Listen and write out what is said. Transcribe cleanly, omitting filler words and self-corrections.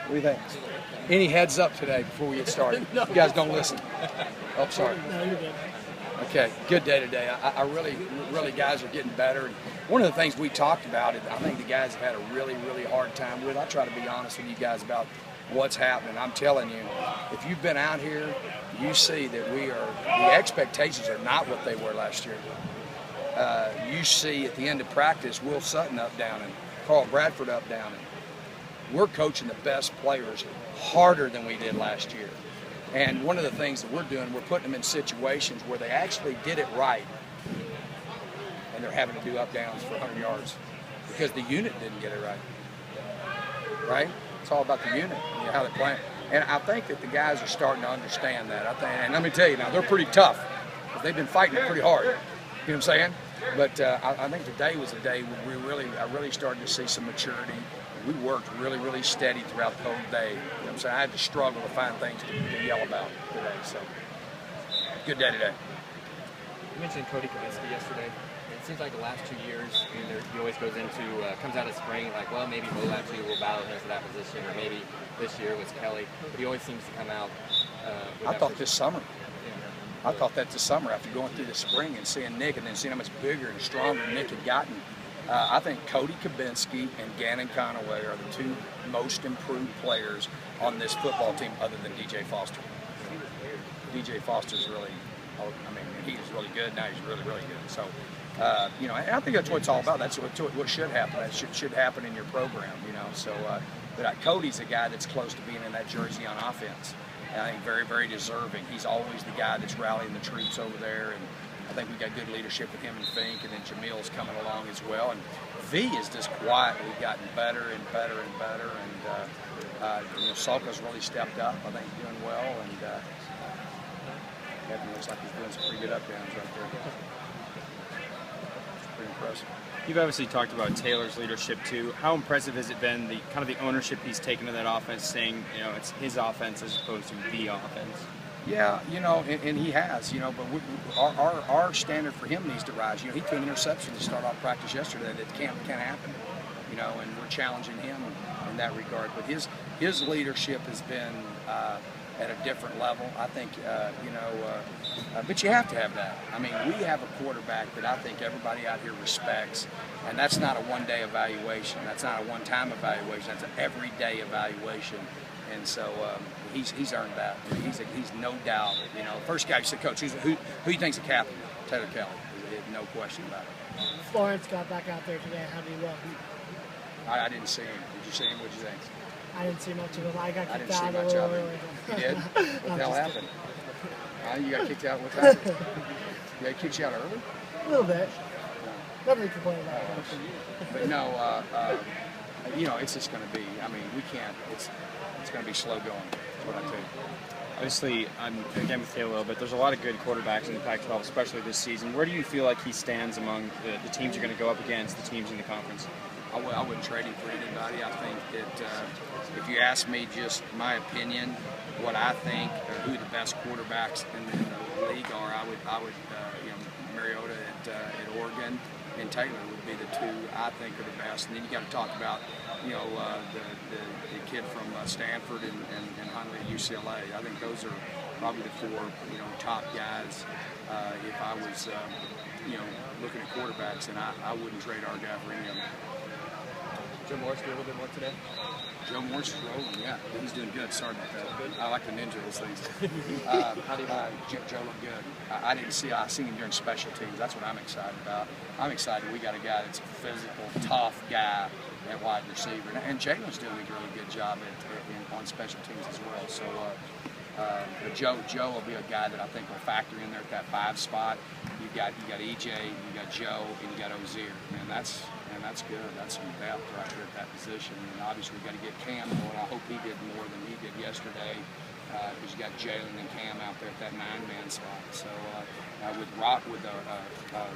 What do you think? Any heads up today before we get started? You guys don't listen. Oh, sorry. No, you're good. Okay, good day today. I really guys are getting better. And one of the things we talked about, and I think the guys have had a really hard time with. I try to be honest with you guys about what's happening. I'm telling you, if you've been out here, you see that the expectations are not what they were last year. You see at the end of practice, Will Sutton up, down, and Carl Bradford up, down, and we're coaching the best players harder than we did last year. And one of the things that we're doing, we're putting them in situations where they actually did it right, and they're having to do up downs for 100 yards because the unit didn't get it right. Right? It's all about the unit and how they're playing. And I think that the guys are starting to understand that. And let me tell you now, they're pretty tough. They've been fighting it pretty hard. You know what I'm saying? But I think today was a day where I really started to see some maturity. We worked really steady throughout the whole day. You know what I'm saying? I had to struggle to find things to yell about today. So, good day today. You mentioned Kody Koebensky yesterday. It seems like the last 2 years, he always comes out of spring like, well, maybe Mo will battle him for that position, or maybe this year was Kelly. But he always seems to come out. I thought this summer. I thought that this summer after going through the spring and seeing Nick and then seeing how much bigger and stronger Nick had gotten. I think Kody Koebensky and Gannon Conaway are the two most improved players on this football team other than DJ Foster. DJ Foster's really, he was really good. Now he's really good. So, and I think that's what it's all about. That's what should happen. That should happen in your program, So, but Cody's a guy that's close to being in that jersey on offense. And I think very deserving. He's always the guy that's rallying the troops over there, and I think we got good leadership with him and Fink, and then Jamil's coming along as well. And V is just quietly gotten better and better. And Salka's really stepped up. I think he's doing well, and Kevin looks like he's doing some pretty good up downs right there. It's pretty impressive. You've obviously talked about Taylor's leadership too. How impressive has it been, the ownership he's taken to that offense, saying it's his offense as opposed to the offense? Yeah, and he has, but our standard for him needs to rise. He threw an interception to start off practice yesterday that can't happen, and we're challenging him in that regard. But his leadership has been at a different level. I think, but you have to have that. We have a quarterback that I think everybody out here respects, and that's not a one-day evaluation. That's not a one-time evaluation. That's an everyday evaluation. And so he's earned that. He's no doubt. First guy said, Coach, who you think's the captain? Taylor Kelly. No question about it. Florence got back out there today. How did he look? I didn't see him. Did you see him? What did you think? I didn't see much of him. I got kicked out a little early. You did? What the hell happened? You got kicked out? What happened? They kicked you out early? A little bit. Never complain about it. But no, it's just going to be. We can't. It's going to be slow going. That's what I tell you. Obviously, I'm again with Taylor a little bit. There's a lot of good quarterbacks in the Pac-12, especially this season. Where do you feel like he stands among the teams you're going to go up against, the teams in the conference? I wouldn't trade him for anybody. I think that if you ask me just my opinion, what I think, who the best quarterbacks in the league are, I would Mariota at Oregon and Taylor would be the two I think are the best. And then you got to talk about the kid from Stanford and Huntley at UCLA. I think those are probably the four top guys. If I was looking at quarterbacks, and I wouldn't trade our guy for any of them. Joe Morris do a little bit more today? Joe Morris is rolling, yeah. He's doing good. Sorry about that. I like the ninja those things. How do you Joe looked good. I seen him during special teams. That's what I'm excited about. I'm excited we got a guy that's a physical, tough guy at wide receiver. And Jalen's doing a really good job on special teams as well. So but Joe will be a guy that I think will factor in there at that 5 spot. You got EJ, you got Joe, and you got Ozier. That's good. That's some depth right there at that position. And obviously we got to get Cam going. I hope he did more than he did yesterday, because you got Jalen and Cam out there at that 9-man spot. So with